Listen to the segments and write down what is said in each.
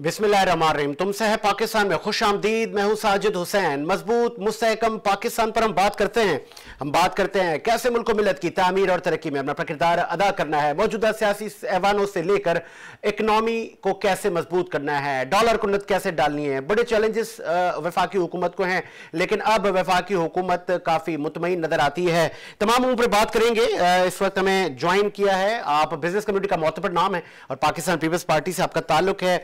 बिस्मिल्लाहिर्रहमानिर्रहीम। तुमसे है पाकिस्तान में खुश आमदीद। मैं हूं साजिद हुसैन। मजबूत मुस्तहकम पाकिस्तान पर हम बात करते हैं कैसे मुल्क को मिलत की तामीर और तरक्की में अपना किरदार अदा करना है। मौजूदा सियासी ऐवानों से लेकर इकनॉमी को कैसे मजबूत करना है, डॉलर को नत कैसे डालनी है। बड़े चैलेंजेस वफाकी हुकूमत को हैं, लेकिन अब वफाकी हुकूमत काफ़ी मुतमईन नजर आती है। तमाम उम्र बात करेंगे। इस वक्त हमें ज्वाइन किया है, आप बिजनेस कम्युनिटी का मोतबर नाम है और पाकिस्तान पीपल्स पार्टी से आपका ताल्लुक है।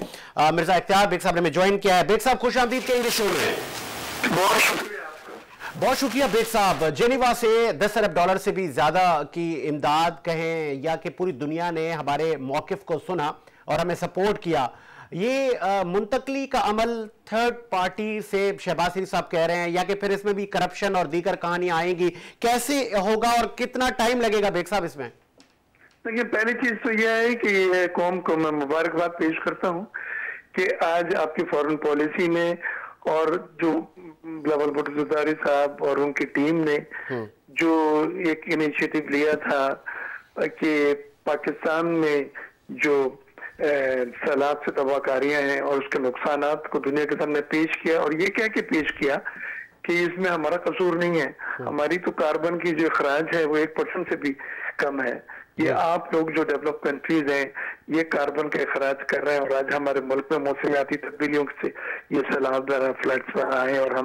मिर्जा इख्तियार बेग साहब ने हमें ज्वाइन किया है। बेग साहब खुश आमदीद कहेंगे शो में। बहुत शुक्रिया बेग साहब। जेनीवा से 10 अरब डॉलर से भी ज्यादा की इमदाद कहें या कि पूरी दुनिया ने हमारे मौकिफ को सुना और हमें सपोर्ट किया। ये मुंतकली का अमल थर्ड पार्टी से शहबाज शरीफ साहब कह रहे हैं या कि फिर इसमें भी करप्शन और दीगर कहानियां आएंगी, कैसे होगा और कितना टाइम लगेगा बेग साहब इसमें? देखिए, पहली चीज तो यह है कि कौम को मैं मुबारकबाद पेश करता हूं कि आज आपकी फॉरेन पॉलिसी में और जो बिलावल भुट्टो ज़रदारी साहब और उनकी टीम ने जो एक इनिशिएटिव लिया था कि पाकिस्तान में जो सैलाब से तबाहकारियां हैं और उसके नुकसानात को दुनिया के सामने पेश किया और ये कह के पेश किया कि इसमें हमारा कसूर नहीं है। हमारी तो कार्बन की जो अखराज है वो 1% से भी कम है। ये आप लोग जो डेवलप कंट्रीज हैं ये कार्बन के अखराज कर रहे हैं और आज हमारे मुल्क में मौसमियाती तब्दीलियों से ये सैलाब फ्लड्स आए और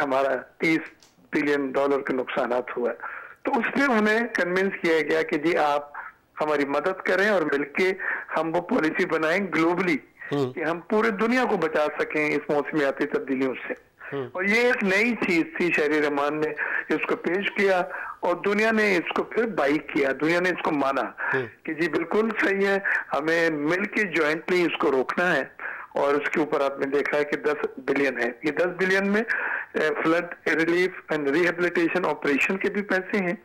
हमारा 30 बिलियन डॉलर के नुकसानात हुआ। तो उसमें उन्हें कन्विंस किया गया कि जी आप हमारी मदद करें और मिलके हम वो पॉलिसी बनाएं ग्लोबली कि हम पूरे दुनिया को बचा सकें इस मौसमियाती तब्दीलियों से। और ये एक नई चीज थी, शहरी रहमान ने इसको पेश किया और दुनिया ने इसको फिर बाई किया, दुनिया ने इसको माना कि जी बिल्कुल सही है, हमें मिलके जॉइंटली इसको रोकना है। और उसके ऊपर आपने देखा है कि 10 बिलियन है। ये 10 बिलियन में flood relief and rehabilitation operation के भी पैसे हैं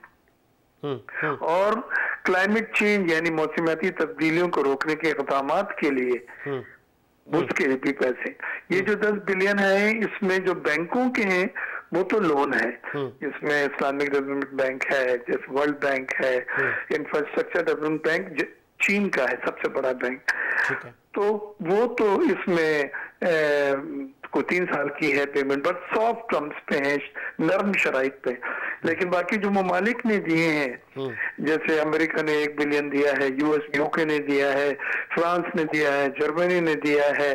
और क्लाइमेट चेंज यानी मौसमियाती तब्दीलियों को रोकने के इक़दामात के लिए उसके भी पैसे। ये जो 10 बिलियन है इसमें जो बैंकों के हैं वो तो लोन है, इसमें इस्लामिक डेवलपमेंट बैंक है, जैसे वर्ल्ड बैंक है, इंफ्रास्ट्रक्चर डेवलपमेंट बैंक चीन का है सबसे बड़ा बैंक। तो वो तो इसमें को 3 साल की है पेमेंट, बट सॉफ्ट टर्म्स पे है, नरम शराइत पे। लेकिन बाकी जो ममालिक ने दिए हैं, जैसे अमेरिका ने 1 बिलियन दिया है, यूके ने दिया है, फ्रांस ने दिया है, जर्मनी ने दिया है,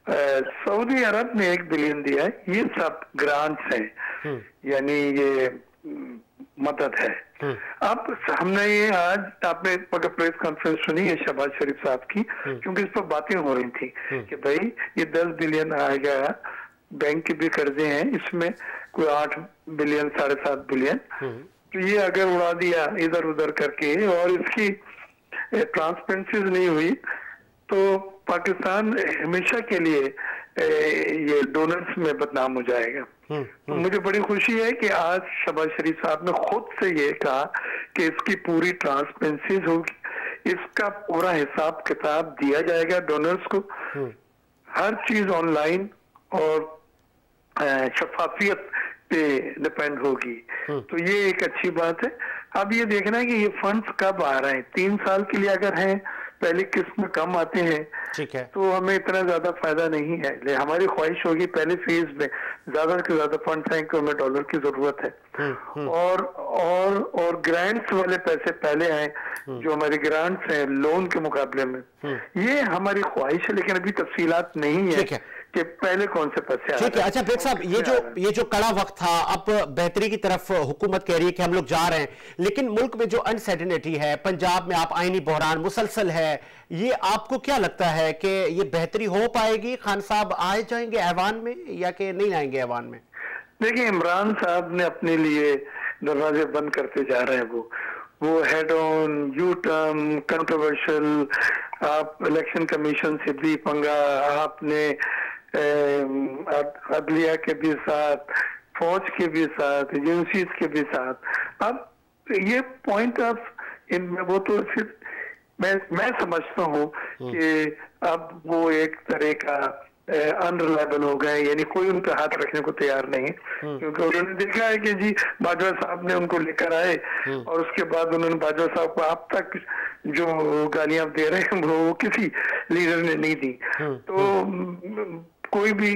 सऊदी अरब ने 1 बिलियन दिया है, ये सब ग्रांट्स हैं, यानी ये मदद है। अब हमने ये आज आपने प्रेस कॉन्फ्रेंस सुनी है शहबाज शरीफ साहब की, क्योंकि इस पर बातें हो रही थी कि भाई ये 10 बिलियन आएगा, बैंक के भी कर्जे हैं, इसमें कोई 8 बिलियन 7.5 बिलियन, तो ये अगर उड़ा दिया इधर उधर करके और इसकी ट्रांसपेरेंसी नहीं हुई तो पाकिस्तान हमेशा के लिए ये डोनर्स में बदनाम हो जाएगा। तो मुझे बड़ी खुशी है कि आज शहबाज शरीफ साहब ने खुद से ये कहा कि इसकी पूरी ट्रांसपेरेंसी होगी, इसका पूरा हिसाब किताब दिया जाएगा डोनर्स को, हर चीज ऑनलाइन और शफाफियत पे डिपेंड होगी। तो ये एक अच्छी बात है। अब ये देखना है कि ये फंड्स कब आ रहे हैं। 3 साल के लिए अगर हैं, पहली किस्त में कम आते हैं, ठीक है, तो हमें इतना ज्यादा फायदा नहीं है। हमारी ख्वाहिश होगी पहले फेज में ज्यादा से ज्यादा फंड्स आए क्योंकि हमें डॉलर की जरूरत है। और ग्रांट्स वाले पैसे पहले आए, जो हमारे ग्रांट्स हैं लोन के मुकाबले में, ये हमारी ख्वाहिश है, लेकिन अभी तफसीलात नहीं है कि पहले कौन से पैसे। ठीक है। अच्छा बेग साहब, ये जो कड़ा वक्त था, अब बेहतरी की तरफ हुकूमत कह रही है कि हम लोग जा रहे हैं, लेकिन मुल्क में जो अनसर्टेनिटी है, पंजाब में आप आईनी बहरान मुसलसल है, ये आपको क्या लगता है कि ये बेहतरी हो पाएगी? खान साहब आए जाएंगे ऐवान में या कि नहीं आएंगे ऐवान में? देखिए, इमरान साहब ने अपने लिए दरवाजे बंद करते जा रहे हैं। वो head on U turn controversial, आप इलेक्शन कमीशन से भी पंगा, आपने अदलिया के भी साथ, फौज के भी साथ, एजेंसीज के भी साथ। अब ये पॉइंट ऑफ इनमें वो तो फिर मैं समझता हूँ कि अब वो एक तरह का अनरिलायबल हो गए, यानी कोई उन पे हाथ रखने को तैयार नहीं है, क्योंकि उन्होंने देखा है कि जी बाजवा साहब ने उनको लेकर आए और उसके बाद उन्होंने बाजवा साहब को अब तक जो गालियां दे रहे हैं वो किसी लीडर ने नहीं दी। तो कोई भी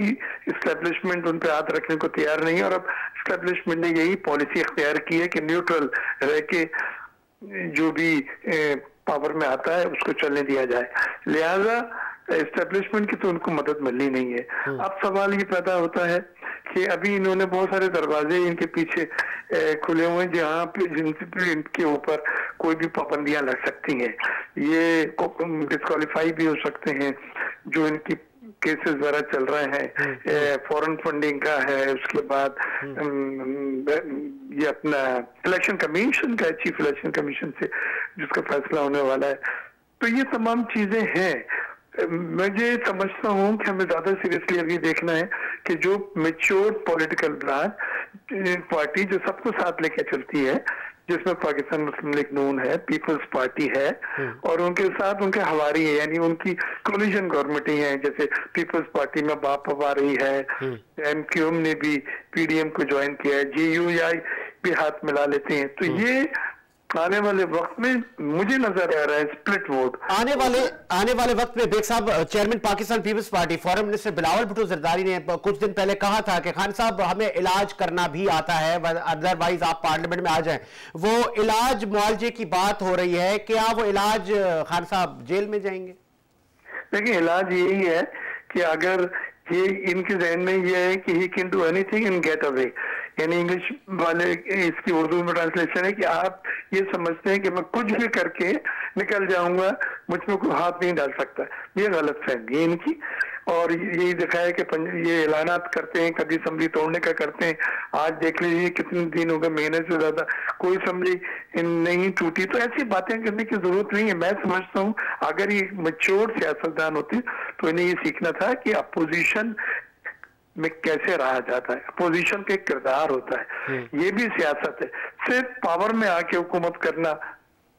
इस्टेब्लिशमेंट उन पे हाथ रखने को तैयार नहीं है, और अब इस्टेब्लिशमेंट ने यही पॉलिसी अख्तियार की है कि न्यूट्रल रह के जो भी पावर में आता है उसको चलने दिया जाए। लिहाजा एस्टेब्लिशमेंट की तो उनको मदद मिलनी नहीं है। अब सवाल ये पैदा होता है कि अभी इन्होंने बहुत सारे दरवाजे इनके पीछे खुले हुए हैं जहाँ पे जिनसे इनके ऊपर कोई भी पाबंदियां लग सकती हैं, ये डिस्क्वालीफाई भी हो सकते हैं। जो इनकी केसेस वगैरह चल रहे हैं, फॉरेन फंडिंग का है, उसके बाद ये अपना इलेक्शन कमीशन का है, चीफ इलेक्शन कमीशन से जिसका फैसला होने वाला है। तो ये तमाम चीजें हैं। मुझे समझता हूँ कि हमें ज्यादा सीरियसली अभी देखना है कि जो मेच्योर पॉलिटिकल ब्रांच पार्टी जो सबको साथ लेके चलती है, जिसमें पाकिस्तान मुस्लिम लीग नून है, पीपल्स पार्टी है और उनके साथ उनके हवारी है, यानी उनकी कोलिशन गवर्नमेंट ही है। जैसे पीपल्स पार्टी में बाप आ रही है, एमक्यूएम ने भी पीडीएम को ज्वाइन किया है, जेयूआई भी हाथ मिला लेते हैं। तो ये आने वाले वक्त में मुझे नजर आ रहा है स्प्लिट वोट आने वाले वक्त में। बेग साहब, chairman Pakistan Peoples Party foreign minister Bilawal Bhutto Zardari ने कुछ दिन पहले कहा था कि खान साहब हमें इलाज करना भी आता है, अदरवाइज आप पार्लियामेंट में आ जाएं। वो इलाज मुआवजे की बात हो रही है, क्या वो इलाज खान साहब जेल में जाएंगे? देखिए, इलाज यही है कि अगर ये इनके जहन में ये है कि he can do anything and get away, यानी इंग्लिश वाले इसकी उर्दू में ट्रांसलेशन है कि आप ये समझते हैं कि मैं कुछ भी करके निकल जाऊंगा, मुझ में कोई हाथ नहीं डाल सकता। ये गलत फहमी है इनकी, और यही दिखा है कि ये ऐलानात करते हैं, कभी असम्बली तोड़ने का करते हैं। आज देख लीजिए कितने दिन हो गए, महीने से ज्यादा कोई असम्बली नहीं टूटी। तो ऐसी बातें करने की जरूरत नहीं है। मैं समझता हूँ अगर ये मैच्योर सियासतदान होते तो इन्हें ये सीखना था कि अपोजिशन में कैसे रहा जाता है, अपोजिशन का एक किरदार होता है, ये भी सियासत है। सिर्फ पावर में आके हुकूमत करना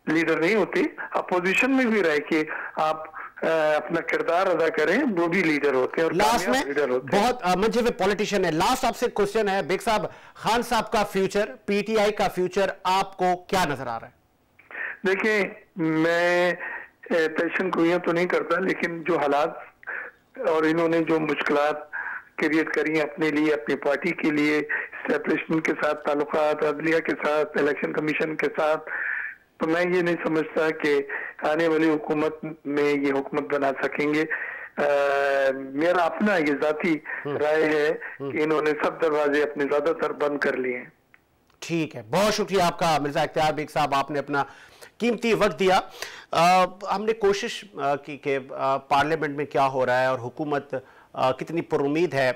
लीडर नहीं होती, अपोजिशन में भी रह के आप अपना किरदार अदा करें, वो भी लीडर होते हैं और लास्ट में लीडर होते हैं। बहुत मंजे हुए पॉलिटिशियन है। लास्ट आपसे क्वेश्चन है बेग साहब, खान साहब का फ्यूचर, पीटीआई का फ्यूचर आपको क्या नजर आ रहा है? देखिए, मैं पेशन गोइयां तो नहीं करता, लेकिन जो हालात और इन्होंने जो मुश्किलात क्रिएट करी है अपने लिए, अपनी पार्टी के लिए, एस्टेब्लिशमेंट के साथ ताल्लुकात, अदलिया के साथ, इलेक्शन कमीशन के साथ, तो मैं ये नहीं समझता कि आने वाली हुकूमत में ये हुकूमत बना सकेंगे। मेरा अपना ये जाती राय है कि इन्होंने सब दरवाजे अपने ज्यादातर बंद कर लिए हैं। ठीक है, बहुत शुक्रिया आपका मिर्जा इख्तियार बेग साहब, आपने अपना कीमती वक्त दिया। हमने कोशिश की कि पार्लियामेंट में क्या हो रहा है और हुकूमत कितनी पुरुमीद है।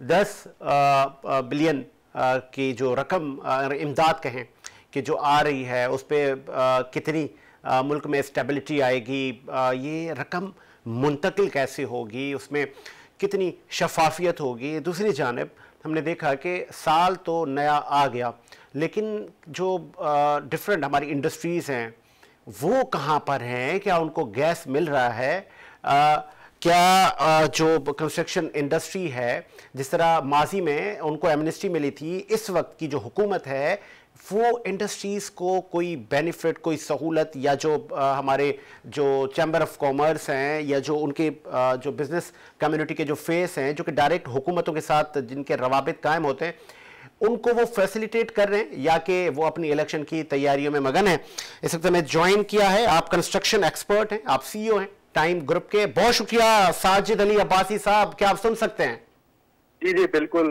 10 बिलियन की जो रकम इमदाद कहें कि जो आ रही है, उस पर कितनी मुल्क में स्टेबिलिटी आएगी, ये रकम मुंतकिल कैसे होगी, उसमें कितनी शफाफियत होगी। दूसरी जानिब हमने देखा कि साल तो नया आ गया, लेकिन जो डिफरेंट हमारी इंडस्ट्रीज़ हैं वो कहाँ पर हैं? क्या उनको गैस मिल रहा है? क्या जो कंस्ट्रक्शन इंडस्ट्री है, जिस तरह माजी में उनको एमनेस्टी मिली थी, इस वक्त की जो हुकूमत है वो इंडस्ट्रीज़ को कोई बेनिफिट, कोई सहूलत, या जो हमारे जो चैम्बर ऑफ कॉमर्स हैं या जो उनके जो बिज़नेस कम्युनिटी के जो फेस हैं, जो कि डायरेक्ट हुकूमतों के साथ जिनके रवाबित कायम होते हैं, उनको वो फैसिलिटेट कर रहे हैं या कि वो अपनी इलेक्शन की तैयारियों में मगन है? इस वक्त हमें ज्वाइन किया है, आप कंस्ट्रक्शन एक्सपर्ट हैं, आप CEO हैं टाइम ग्रुप के। बहुत शुक्रिया साजिद अली अब्बासी साहब, क्या आप सुन सकते हैं? जी जी बिल्कुल।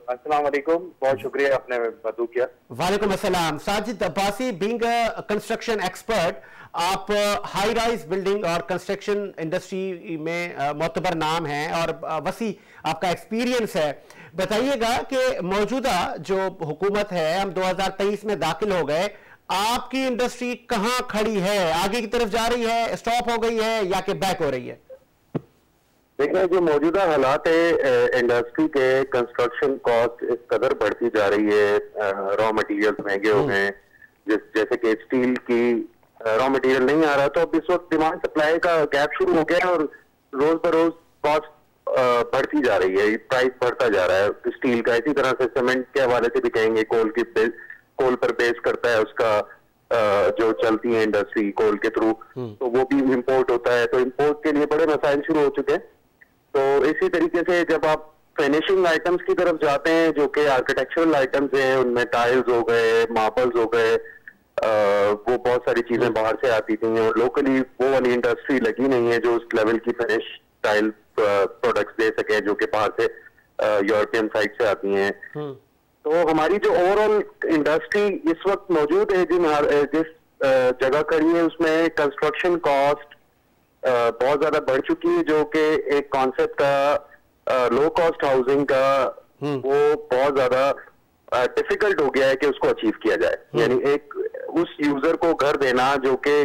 अस्सलाम वालेकुम, बहुत शुक्रिया आपने मदू किया। वालेकुम अस्सलाम। Sajid Abbasi, being a construction expert, आप हाई राइज बिल्डिंग और कंस्ट्रक्शन इंडस्ट्री में मोतबर नाम हैं और वसी आपका एक्सपीरियंस है। बताइएगा कि मौजूदा जो हुकूमत है, हम 2023 में दाखिल हो गए, आपकी इंडस्ट्री कहाँ खड़ी है? आगे की तरफ जा रही है, स्टॉप हो गई है, या कि बैक हो रही है? देखिए, जो मौजूदा हालात है, इंडस्ट्री के कंस्ट्रक्शन कॉस्ट इस कदर बढ़ती जा रही है, रॉ मटेरियल्स महंगे हो गए, जैसे कि स्टील की रॉ मटेरियल नहीं आ रहा, तो अब इस वक्त डिमांड सप्लाई का गैप शुरू हो गया और रोज बरोज कॉस्ट बढ़ती जा रही है, प्राइस बढ़ता जा रहा है स्टील का। इसी तरह से सीमेंट के हवाले से भी कहेंगे, कोल पर बेस करता है उसका जो चलती है इंडस्ट्री कोल के थ्रू, तो वो भी इंपोर्ट होता है, तो इंपोर्ट के लिए बड़े मसाइल शुरू हो चुके हैं। तो इसी तरीके से जब आप फिनिशिंग आइटम्स की तरफ जाते हैं जो कि आर्किटेक्चरल आइटम्स हैं, उनमें टाइल्स हो गए, मार्बल्स हो गए, वो बहुत सारी चीजें बाहर से आती थी और लोकली वो वाली इंडस्ट्री लगी नहीं है जो उस लेवल की फिनिश टाइल प्रोडक्ट्स दे सके जो कि बाहर से यूरोपियन साइड से आती हैं। तो हमारी जो ओवरऑल इंडस्ट्री इस वक्त मौजूद है जिस जगह खड़ी है उसमें कंस्ट्रक्शन कॉस्ट बहुत ज्यादा बढ़ चुकी है, जो कि एक कॉन्सेप्ट का लो कॉस्ट हाउसिंग का वो बहुत ज्यादा डिफिकल्ट हो गया है कि उसको अचीव किया जाए। यानी एक उस यूजर को घर देना जो कि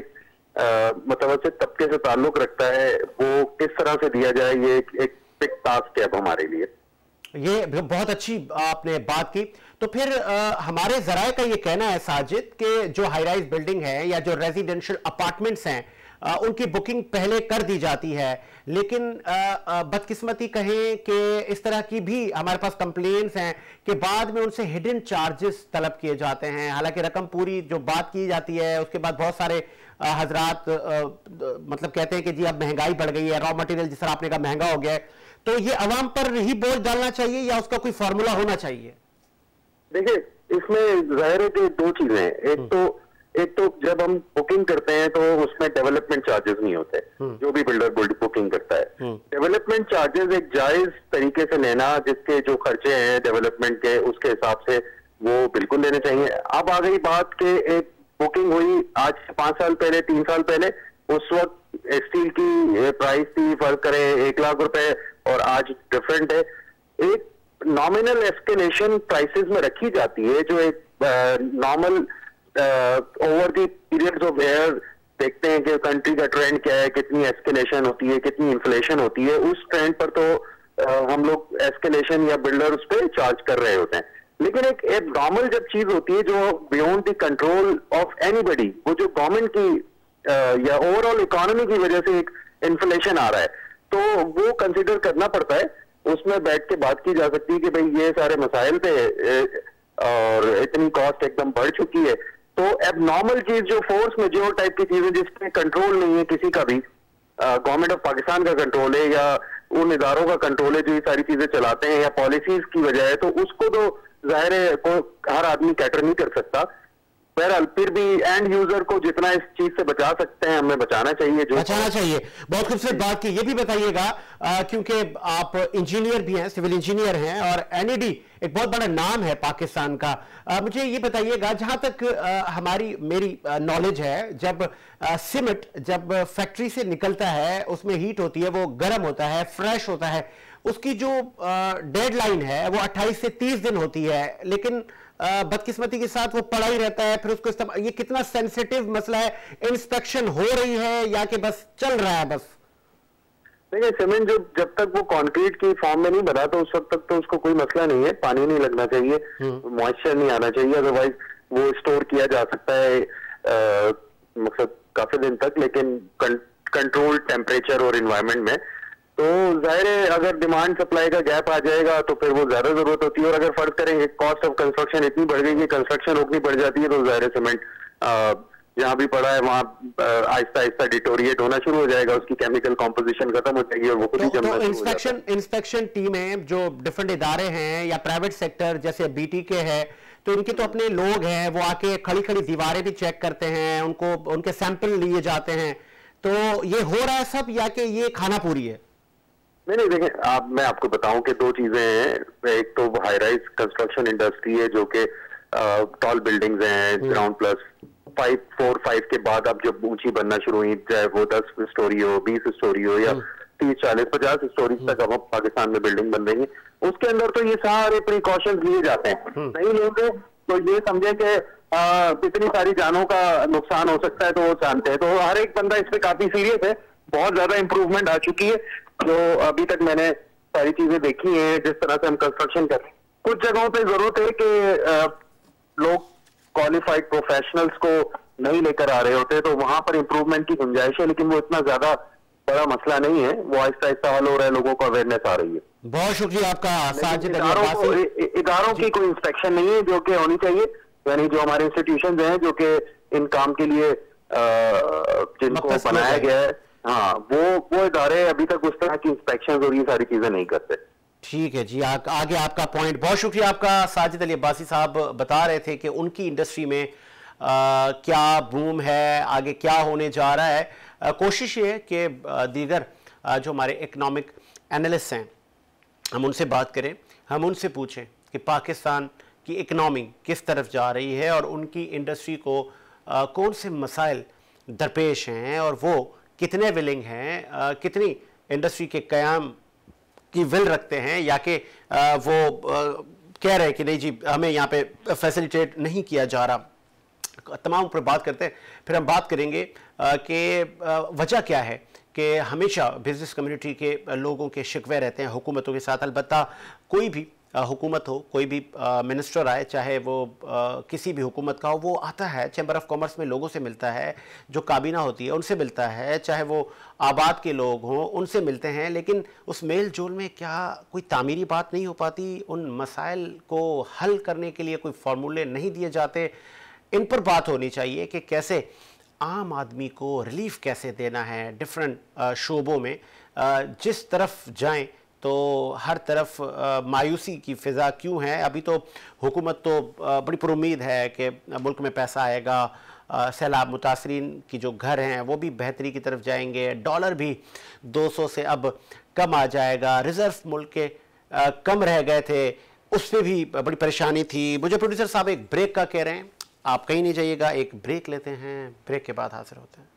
मुतवस्सित तबके से ताल्लुक रखता है, वो किस तरह से दिया जाए, ये एक बिग टास्क है अब हमारे लिए। ये बहुत अच्छी आपने बात की। तो फिर हमारे जराए का ये कहना है साजिद कि जो हाई राइज बिल्डिंग है या जो रेजिडेंशियल अपार्टमेंट्स हैं उनकी बुकिंग पहले कर दी जाती है, लेकिन बदकिस्मती कहें कि इस तरह की भी हमारे पास कंप्लेंट्स हैं कि बाद में उनसे हिडन चार्जेस तलब किए जाते हैं। हालांकि रकम पूरी जो बात की जाती है उसके बाद बहुत सारे हजरात मतलब कहते हैं कि जी अब महंगाई बढ़ गई है, रॉ मटेरियल जिस तरह आपने कहा महंगा हो गया है, तो ये अवाम पर ही बोझ डालना चाहिए या उसका कोई फार्मूला होना चाहिए? देखिए, इसमें जाहिर है कि दो चीजें हैं। एक तो जब हम बुकिंग करते हैं तो उसमें डेवलपमेंट चार्जेस नहीं होते, जो भी बिल्डर बुकिंग करता है। डेवलपमेंट चार्जेस एक जायज तरीके से लेना, जिसके जो खर्चे हैं डेवलपमेंट के उसके हिसाब से वो बिल्कुल लेने चाहिए। अब आ गई बात कि एक बुकिंग हुई आज से 5 साल पहले, 3 साल पहले, उस वक्त स्टील की प्राइस थी फर्क करें 1 लाख रुपए और आज डिफरेंट है। एक नॉमिनल एस्केलेशन प्राइसेस में रखी जाती है जो एक normal over the periods of year देखते हैं कि कंट्री का ट्रेंड क्या है, कितनी एस्केलेशन होती है, कितनी इन्फ्लेशन होती है, उस ट्रेंड पर तो हम लोग एस्केलेशन या बिल्डर उस पर चार्ज कर रहे होते हैं। लेकिन एक नॉर्मल जब चीज होती है जो beyond the control of anybody, वो जो गवर्नमेंट की या ओवरऑल इकोनॉमी की वजह से एक इन्फ्लेशन आ रहा है, तो वो कंसिडर करना पड़ता है। उसमें बैठ के बात की जा सकती है कि भाई ये सारे मसाइल थे और इतनी कॉस्ट एकदम बढ़ चुकी है। तो अब नॉर्मल चीज जो फोर्स मेजोर टाइप की चीजें जिसपे कंट्रोल नहीं है किसी का भी, गवर्नमेंट ऑफ पाकिस्तान का कंट्रोल है या उन इदारों का कंट्रोल है जो ये सारी चीजें चलाते हैं या पॉलिसीज की वजह है, तो उसको तो जाहिर है हर आदमी कैटर नहीं कर सकता। बहरहाल फिर भी एंड यूजर को जितना इस चीज से बचा सकते हैं हमें बचाना चाहिए, जो बचाना चाहिए। बहुत खूबसूरत बात की। ये भी बताइएगा क्योंकि आप इंजीनियर भी हैं, सिविल इंजीनियर हैं और एनईडी एक बहुत बड़ा नाम है पाकिस्तान का। मुझे ये बताइएगा, जहां तक मेरी नॉलेज है, जब सीमेंट जब फैक्ट्री से निकलता है उसमें हीट होती है, वो गर्म होता है, फ्रेश होता है, उसकी जो डेडलाइन है वो 28 से 30 दिन होती है, लेकिन बदकिस्मती के साथ वो पड़ा ही रहता है। फिर उसको ये कितना सेंसिटिव मसला है, इंस्पेक्शन हो रही है या कि बस चल रहा है? बस देखिए, सीमेंट जब तक वो कंक्रीट की फॉर्म में नहीं बना तो उस वक्त तक तो उसको कोई मसला नहीं है, पानी नहीं लगना चाहिए, मॉइस्चर नहीं आना चाहिए, अदरवाइज वो स्टोर किया जा सकता है मतलब काफी दिन तक, लेकिन कंट्रोल टेम्परेचर और इन्वायरमेंट में। तो जाहिर है अगर डिमांड सप्लाई का गैप आ जाएगा तो फिर वो ज्यादा जरूरत होती है, और अगर फर्ज करेंगे कॉस्ट ऑफ कंस्ट्रक्शन इतनी बढ़ गई कि कंस्ट्रक्शन रोकनी पड़ जाती है, तो जाहिर है सीमेंट जहां भी पड़ा है वहां आहिस्ता आहिस्ता डिटोरिएट होना शुरू हो जाएगा, उसकी केमिकल कॉम्पोजिशन खत्म हो जाएगी और वो खुद ही जमना शुरू हो जाएगा। इंस्पेक्शन टीमें जो डिफरेंट इदारे हैं या प्राइवेट सेक्टर जैसे BTK है, तो इनके तो अपने लोग हैं, वो आके खड़ी खड़ी दीवारें भी चेक करते हैं, उनके सैंपल लिए जाते हैं। तो ये हो रहा है सब या कि ये खाना पूरी है? नहीं देखें, मैं आपको बताऊं कि दो चीजें हैं। एक तो हाई राइज कंस्ट्रक्शन इंडस्ट्री है जो कि टॉल बिल्डिंग्स हैं, ग्राउंड प्लस 4, 5 के बाद अब जब ऊंची बनना शुरू हुई, चाहे वो 10 स्टोरी हो, 20 स्टोरी हो या 30, 40, 50 स्टोरी तक अब पाकिस्तान में बिल्डिंग बन रही है, उसके अंदर तो ये सारे प्रिकॉशंस लिए जाते हैं। नहीं लोगे तो ये समझे कि इतनी सारी जानों का नुकसान हो सकता है, तो वो जानते हैं। तो हर एक बंदा इस पे काफी सीरियस है। बहुत ज्यादा इंप्रूवमेंट आ चुकी है, जो अभी तक मैंने सारी चीजें देखी हैं जिस तरह से हम कंस्ट्रक्शन कर रहे हैं। कुछ जगहों पे जरूरत है कि लोग क्वालिफाइड प्रोफेशनल्स को नहीं लेकर आ रहे होते, तो वहां पर इंप्रूवमेंट की गुंजाइश है, लेकिन वो इतना ज्यादा बड़ा मसला नहीं है, वो आहिस्ता आहिस्ता हल हो रहा है, लोगों को अवेयरनेस आ रही है। बहुत शुक्रिया आपका साजिद इदारों की कोई इंस्पेक्शन नहीं है जो कि होनी चाहिए, यानी जो हमारे इंस्टीट्यूशन हैं जो कि इन काम के लिए जिनको बनाया गया है, हाँ वो इदारे अभी तक उस तरह की इंस्पेक्शन और ये सारी चीजें नहीं करते। ठीक है जी, आगे आपका पॉइंट। बहुत शुक्रिया आपका। साजिद अली अब्बासी साहब बता रहे थे कि उनकी इंडस्ट्री में क्या बूम है, आगे क्या होने जा रहा है। कोशिश ये है कि दीगर जो हमारे इकोनॉमिक एनालिस्ट हैं हम उनसे बात करें, हम उनसे पूछें कि पाकिस्तान की इकनॉमी किस तरफ जा रही है और उनकी इंडस्ट्री को कौन से मसाइल दरपेश हैं और वो कितने विलिंग हैं, कितनी इंडस्ट्री के क़याम की विल रखते हैं, या कि वो कह रहे हैं कि नहीं जी हमें यहाँ पे फैसिलिटेट नहीं किया जा रहा। तमाम पर बात करते हैं। फिर हम बात करेंगे कि वजह क्या है कि हमेशा बिजनेस कम्युनिटी के लोगों के शिकवे रहते हैं हुकूमतों के साथ। अलबत्ता कोई भी हुकूमत हो, कोई भी मिनिस्टर आए, चाहे वो किसी भी हुकूमत का हो, वो आता है चैम्बर ऑफ कॉमर्स में लोगों से मिलता है, जो काबीना होती है उनसे मिलता है, चाहे वो आबाद के लोग हों उनसे मिलते हैं, लेकिन उस मेल जोल में क्या कोई तामीरी बात नहीं हो पाती, उन मसाइल को हल करने के लिए कोई फार्मूले नहीं दिए जाते। इन पर बात होनी चाहिए कि कैसे आम आदमी को रिलीफ कैसे देना है डिफरेंट शोबों में। जिस तरफ जाएं तो हर तरफ मायूसी की फ़िज़ा क्यों है। अभी तो हुकूमत तो बड़ी पुरुम्मीद है कि मुल्क में पैसा आएगा, सैलाब मुतासरीन की जो घर हैं वो भी बेहतरी की तरफ जाएंगे, डॉलर भी 200 से अब कम आ जाएगा, रिज़र्व मुल्क के कम रह गए थे, उस पर भी बड़ी परेशानी थी। मुझे प्रोड्यूसर साहब एक ब्रेक का कह रहे हैं, आप कहीं नहीं जाइएगा, एक ब्रेक लेते हैं, ब्रेक के बाद हाजिर होते हैं।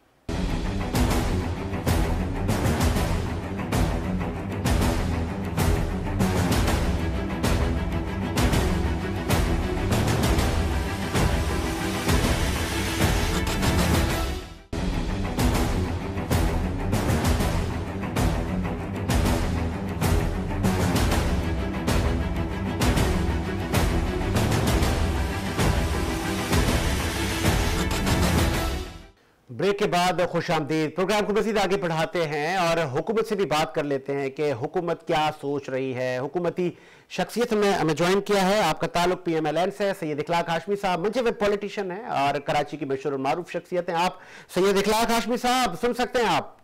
ब्रेक के बाद खुशामदीद। प्रोग्राम को मज़ीद आगे बढ़ाते हैं और हुकूमत से भी बात कर लेते हैं कि हुकूमत क्या सोच रही है। हुकूमती शख्सियत में हमें ज्वाइन किया है, आपका ताल्लुक PMLN से सैयद इखलाक हाशमी साहब, मुंसफ़ पॉलिटिशियन है और कराची की मशहूर और मारूफ शख्सियत हैं आप। सैयद इखलाक हाशमी साहब सुन सकते हैं आप?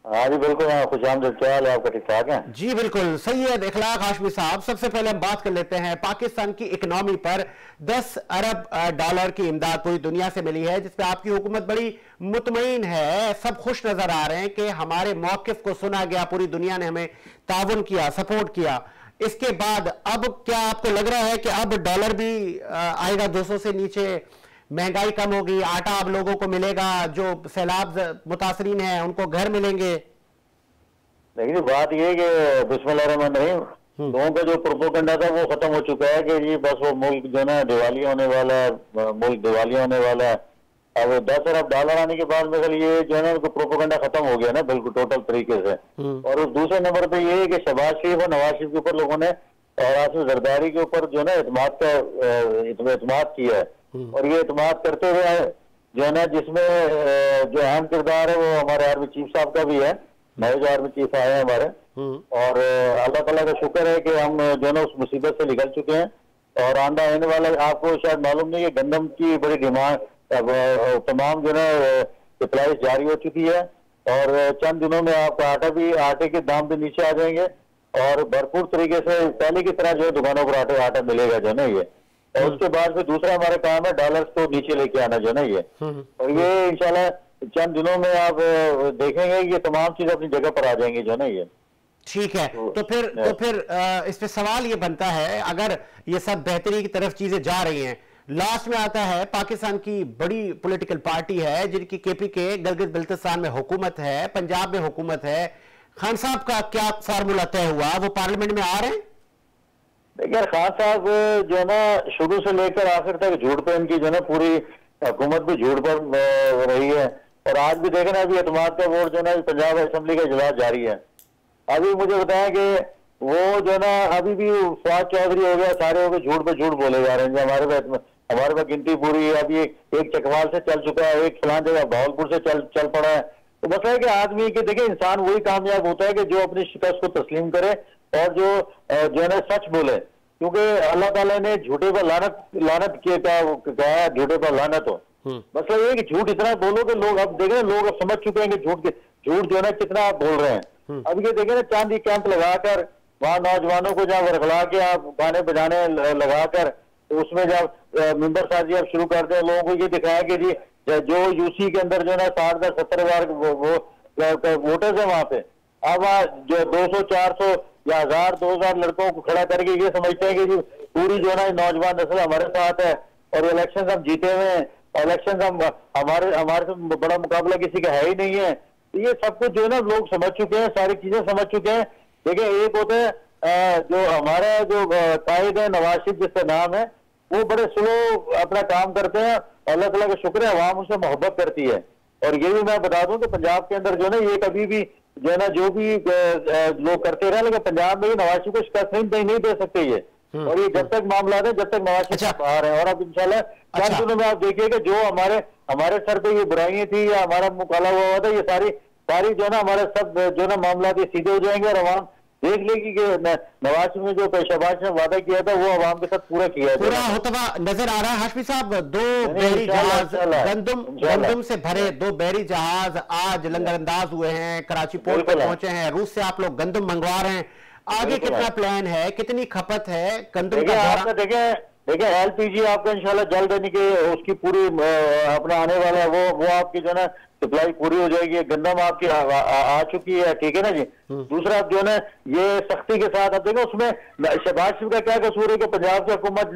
हाँ जी बिल्कुल, खुशामदीद, क्या हाल है आपका? ठीक ठाक है जी बिल्कुल। सैयद इखलाक हाशमी साहब, सबसे पहले हम बात कर लेते हैं पाकिस्तान की इकनॉमी पर 10 अरब डॉलर की इमदाद पूरी दुनिया से मिली है, जिसपे आपकी हुकूमत बड़ी मुतमईन है, सब खुश नजर आ रहे हैं कि हमारे मौकिफ को सुना गया, पूरी दुनिया ने हमें ताउन किया, सपोर्ट किया। इसके बाद अब क्या आपको लग रहा है कि अब डॉलर भी आएगा 200 से नीचे, महंगाई कम होगी, आटा अब लोगों को मिलेगा, जो सैलाब मुतासरीन है उनको घर मिलेंगे? लेकिन बात ये है कि बिस्मिल्लाहिर्रहमानिर्रहीम, लोगों का जो प्रोपोगंडा था वो खत्म हो चुका है कि जी बस वो मुल्क जो है दिवालिया होने वाला है, मुल्क दिवालिया होने वाला है। अब 10 अरब डॉलर आने के बाद मतलब ये जो है ना उनको प्रोपोगंडा खत्म हो गया ना बिल्कुल टोटल तरीके से। और उस दूसरे नंबर पे ये है कि शहबाज शरीफ और नवाज शरीफ के ऊपर लोगों ने और आसिफ जरदारी के ऊपर जो है ना एतमाद किया है, और ये एतमाद करते हुए जो है ना जिसमें जो अहम किरदार है वो हमारे आर्मी चीफ साहब का भी है, नए जो आर्मी चीफ आए हैं हमारे, और अल्लाह ताला का शुक्र है कि हम जो है ना उस मुसीबत से निकल चुके हैं। और आंदा आने वाला, आपको शायद मालूम नहीं है, गंदम की बड़ी डिमांड तमाम जो है सप्लाई जारी हो चुकी है, और चंद दिनों में आपका आटे के दाम भी नीचे आ जाएंगे और भरपूर तरीके से पहले की तरह जो है दुकानों पर आटा मिलेगा जो है ना ये। और उसके बाद फिर दूसरा हमारा काम है डॉलर्स को नीचे लेके आना जो है ना ये, और ये इंशाल्लाह चंद दिनों में आप देखेंगे ये तमाम चीज अपनी जगह पर आ जाएंगी जो है ना ये। ठीक है, तो फिर इस पे सवाल ये बनता है, अगर ये सब बेहतरी की तरफ चीजें जा रही हैं, लास्ट में आता है पाकिस्तान की बड़ी पॉलिटिकल पार्टी है जिनकी KPK गिलगित बल्तिस्तान में हुकूमत है, पंजाब में हुकूमत है, खान साहब का क्या फार्मूला तय हुआ, वो पार्लियामेंट में आ रहे हैं? देखिए खान साहब जो है ना शुरू से लेकर आखिर तक झूठ पे इनकी जो है ना पूरी हुकूमत भी झूठ पर रही है, और आज भी देखें ना अभी एतमाद का वोट जो है ना पंजाब असेंबली का इजलास जारी है। अभी मुझे बताया कि वो जो है ना अभी भी फवाद चौधरी हो गया, सारे हो गए झूठ पे झूठ बोले जा रहे हैं। हमारे पास गिनती पूरी है, अभी एक चकवाल से चल चुका है, एक फलान जगह भावलपुर से चल पड़ा है, तो मसला है कि आदमी के देखिए इंसान वही कामयाब होता है कि जो अपनी शिकस्त को तस्लीम करे और जो है ना सच बोले, क्योंकि अल्लाह ताला ने झूठे पर लानत किए, कहा है झूठे पर लानत हो। मसला ये है कि झूठ इतना बोलो कि लोग अब देखें, लोग अब समझ चुके हैं कि झूठ जो है ना कितना आप बोल रहे हैं। अब ये देखें ना, चांदी कैंप लगाकर वहां नौजवानों को जब वर्गला के आप गाने बजाने लगाकर, तो उसमें जब मेंबर साजी आप शुरू कर दें, लोगों को ये दिखाया कि जी जो यूसी के अंदर जो है ना 60,000-70,000 वोटर्स है वहां पे, अब जो 200, 400 या 1000, 2000 लड़कों को खड़ा करके ये समझते हैं कि जी पूरी जो है ना नौजवान नस्ल हमारे साथ है और इलेक्शन हम जीते हुए हैं, इलेक्शन हमारे से बड़ा मुकाबला किसी का है ही नहीं है। तो ये सब कुछ जो है ना लोग समझ चुके हैं, सारी चीजें समझ चुके हैं। देखिए एक होता है जो हमारा जो कायद है नवाज शरीफ जिसका नाम है, वो बड़े स्लो अपना काम करते हैं, अल्लाह ताला का शुक्र है अवाम उनसे मोहब्बत करती है। और ये भी मैं बता दूं कि पंजाब के अंदर जो है ना ये कभी भी जो है ना जो भी लोग करते रहे, लेकिन पंजाब में नवाज शरीफ को शिकस्त नहीं दे सकते ये। और ये जब तक मामला है, जब तक नवाज शरीफ बाहर है, और अब इंशाल्लाह चंद दिनों में आप देखिए कि जो हमारे सर पे ये बुराइयां थी या हमारा मुकाला हुआ था, ये सारी जो है ना हमारे सब जो है ना मामला सीधे हो जाएंगे और अवाम देख लेगी कि नवाज शरीफ ने जो शहबाज ने वादा किया था वो अवाम के साथ पूरा किया है, पूरा होता हुआ नजर आ रहा है। हाशमी साहब, दो बहरी जहाज गंदम से भरे 2 बहरी जहाज आज लंगरअंदाज हुए हैं, कराची पोर्ट पर पहुंचे हैं। रूस से आप लोग गंदम मंगवा रहे हैं, आगे कितना प्लान है, कितनी खपत है गंदम का? देखिए एलपीजी आपका इंशाल्लाह जल्द यानी कि उसकी पूरी अपना आने वाला है, वो आपकी जो है ना सप्लाई पूरी हो जाएगी। गंदम आपकी आ चुकी है, ठीक है ना जी। दूसरा जो है ना ये सख्ती के साथ अब देखो उसमें शहबाज शरीफ का क्या कसूर है कि पंजाब की हुकूमत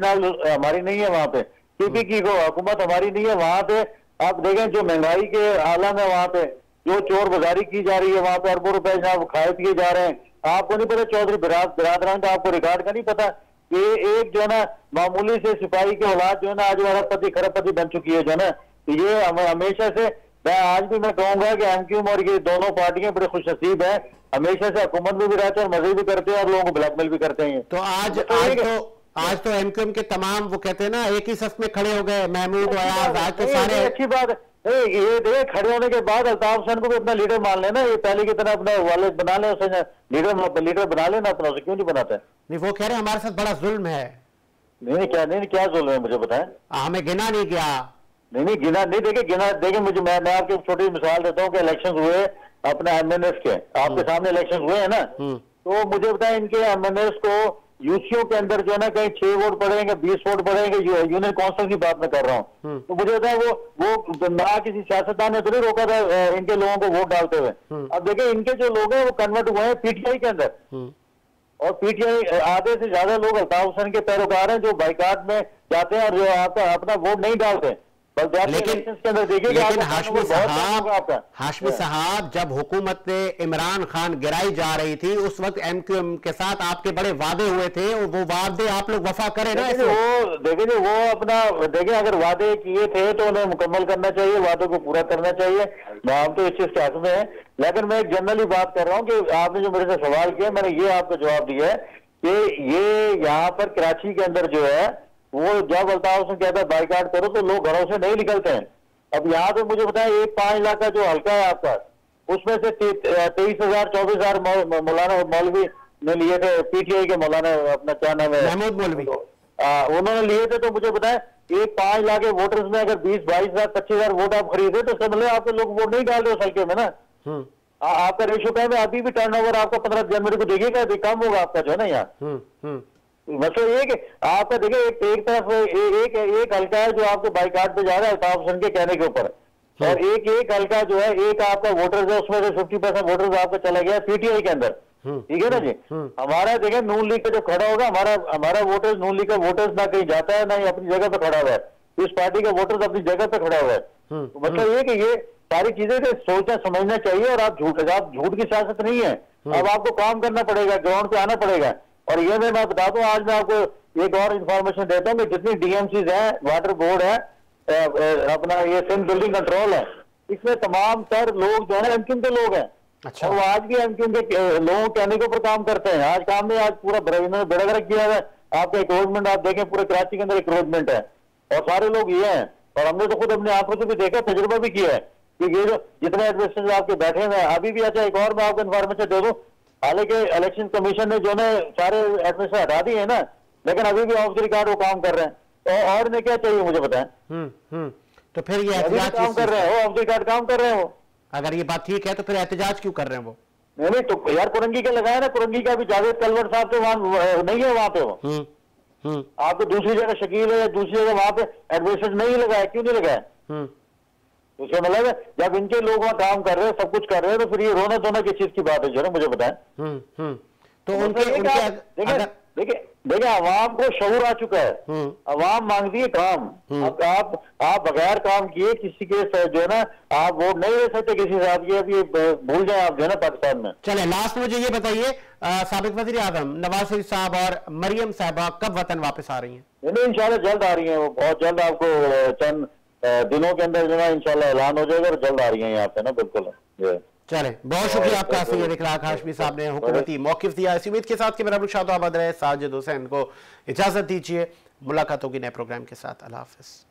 हमारी नहीं है वहां पे, पीपी की हुकूमत हमारी नहीं है वहां पे। आप देखें जो महंगाई के आलम है वहां पे, जो चोर बाजारी की जा रही है वहां पे, अरबों रुपए जहाँ खाए पिए जा रहे हैं। आपको नहीं पता चौधरी बिरादरान का, आपको रिकॉर्ड का नहीं पता कि एक जो है ना मामूली से सिपाही के औलाद जो है ना आज अरबपति खरबपति बन चुकी है जो है ना। ये हमेशा से आज भी मैं कहूंगा कि एमक्यूएम और ये दोनों पार्टियां बड़े खुशनसीब हैं, हमेशा से हुकूमत में भी रहते हैं और मजे भी करते हैं और लोगों को ब्लैकमेल भी करते हैं। तो आज तो एमक्यूएम के तमाम वो कहते हैं ना एक ही सफ में खड़े हो गए, महमूद अयाज, आज तो सारे। अच्छी बात है ये देखिए, खड़े होने के बाद अल्ताफ हुसैन को भी अपना लीडर मान लेना, ये पहले की तरह अपना वाले बना ले, उसे लीडर बना लेना अपना, उसे क्यों नहीं बनाता है? नहीं, वो कह रहे हैं हमारे साथ बड़ा जुल्म है। नहीं क्या जुल्म है मुझे बताएं। हमें गिना नहीं गया। नहीं गिना नहीं, देखिए मुझे मैं आपको छोटी मिसाल देता हूँ कि इलेक्शन हुए अपने एमएनएस के, आपके सामने इलेक्शन हुए हैं ना, तो मुझे बताएं इनके एमएनएस को यूसीओ के अंदर जो है ना कहीं 6 वोट पड़ेंगे, 20 वोट पड़ेंगे, यूनियन काउंसिल की बात मैं कर रहा हूँ। तो मुझे बताया वो ना किसी सियासतदान ने तो नहीं रोका था इनके लोगों को वोट डालते हुए। अब देखिए इनके जो लोग हैं वो कन्वर्ट हुए हैं पीटीआई के अंदर, और पीटीआई आधे से ज्यादा लोग अल्ताफ हुसैन के पैरोकार हैं जो बाइकाट में जाते हैं और जो आपका अपना वोट नहीं डालते। लेकिन हाशमी साहब, जब हुकूमत इमरान खान गिराई जा रही थी उस वक्त एमक्यूएम के साथ आपके बड़े वादे हुए थे, वो वादे आप लोग वफा करें ना। वो देखिए वो अपना देखिए अगर वादे किए थे तो उन्हें मुकम्मल करना चाहिए, वादों को पूरा करना चाहिए। हम तो इस चीज के हक में है, लेकिन मैं एक जनरली बात कर रहा हूँ कि आपने जो मेरे से सवाल किया मैंने ये आपको जवाब दिया है कि ये यहाँ पर कराची के अंदर जो है वो जब अल्ताफ हुसैन कहता है बाइकाट करो तो लोग घरों से नहीं निकलते हैं। अब यहाँ पे मुझे बताएं एक 5 लाख का जो हल्का है आपका, उसमें से 23,000-24,000 मौलाना मौलवी ने लिए थे, पीटीआई के मौलाना अपना क्या नाम है महमूद मौलवी, उन्होंने लिए थे। तो मुझे बताएं एक 5 लाख के वोटर्स में अगर 20-22,000 25,000 वोट आप खरीदे तो मतलब आपके लोग वोट नहीं डाल रहे उस हल्के में ना। आपका रेशियो कम है, अभी भी टर्नओवर आपका 15 जनवरी को देखिएगा कम होगा आपका जो है ना यहाँ। मतलब ये कि आपका देखिए एक तरफ एक हल्का है जो आपके बाइकाट पे जा रहा है अल्ताफ हुसैन के कहने के ऊपर, और एक हल्का जो है एक आपका वोटर्स है उसमें से 50% वोटर्स आपका चला गया पीटीआई के अंदर, ठीक है ना जी। हमारा देखिए नून लीग का जो खड़ा होगा, हमारा वोटर्स नून लीग का वोटर्स ना कहीं जाता है ना ही अपनी जगह पे खड़ा हुआ है, इस पार्टी का वोटर्स अपनी जगह पे खड़ा हुआ है। तो मतलब ये कि ये सारी चीजें सोचना समझना चाहिए, और आप झूठ की सियासत नहीं है, अब आपको काम करना पड़ेगा, ग्राउंड पे आना पड़ेगा। और ये मैं बता दूं, आज मैं आपको एक और इंफॉर्मेशन देता हूँ कि जितनी डीएमसीज हैं, वाटर बोर्ड है, अपना ये सिंध बिल्डिंग कंट्रोल है, इसमें तमाम तर लोग जो है ना एमक्यूएम के लोग हैं। अच्छा। और वो आज भी एमक्यूएम के लोगों कहने के ऊपर काम करते हैं। आज काम में आज पूरा बेड़ागर्क किया है, आपका इंक्रोचमेंट आप देखें पूरे कराची के अंदर इंक्रोचमेंट है और सारे लोग ये हैं। और हमने तो खुद अपने आंखों से भी देखा, तजुर्बा भी किया है कि ये जो जितने एडमिनिस्ट्रेटर आपके बैठे हुए हैं, अभी भी अच्छा एक और मैं आपको इन्फॉर्मेशन दे दूं, हालांकि इलेक्शन कमीशन ने जो है सारे एडमिनिस्ट्रेटर हटा दिए हैं ना, लेकिन अभी भी ऑफ द रिकॉर्ड वो काम कर रहे हैं, तो और इन्हें क्या चाहिए मुझे बताएं। तो फिर ये अभी भी काम कर रहे हैं, ऑफ द रिकॉर्ड काम कर रहे हैं वो। अगर ये बात ठीक है तो फिर एहतजाज क्यों कर रहे हैं वो? नहीं तो यार कुरंगी का लगाया ना, कुरंगी का भी जावेद कलवर साहब तो वहां नहीं है, वहां पे वो आपको दूसरी जगह शकील है या दूसरी जगह वहां पे एडमिनिस्ट्रेटर नहीं लगाया, क्यों नहीं लगाया? उसका मतलब है जब इनके लोग वहां काम कर रहे हैं, सब कुछ कर रहे हैं, तो फिर ये रोना धोना किस चीज की बात है जो ना मुझे बताएं। तो उनके देखिए अवाम को शऊर आ चुका है, अवाम मांगती है काम। अब आप बगैर काम किए किसी के जो है ना आप वोट नहीं ले सकते किसी साहब की, अब ये भूल जाए आप जो है ना पाकिस्तान में। चले लास्ट मुझे ये बताइए, साबिक वज़ीर आज़म नवाज शरीफ साहब और मरियम साहबा कब वतन वापस आ रही हैं? नहीं इंशाल्लाह जल्द आ रही हैं, वो बहुत जल्द, आपको चंद दिनों के अंदर जो है इंशाल्लाह ऐलान हो जाएगा और जल्द आ रही है यहाँ पे ना, बिल्कुल। चले बहुत शुक्रिया आपका सैयद इखलाक हाशमी साहब ने हुकूमती मौक़िफ़ दिया। इस उम्मीद के साथ कि मेरा शाद आबाद रहे। साजिद हुसैन को इजाज़त दीजिए, मुलाकात होगी नए प्रोग्राम के साथ। अल्लाह हाफ़िज़।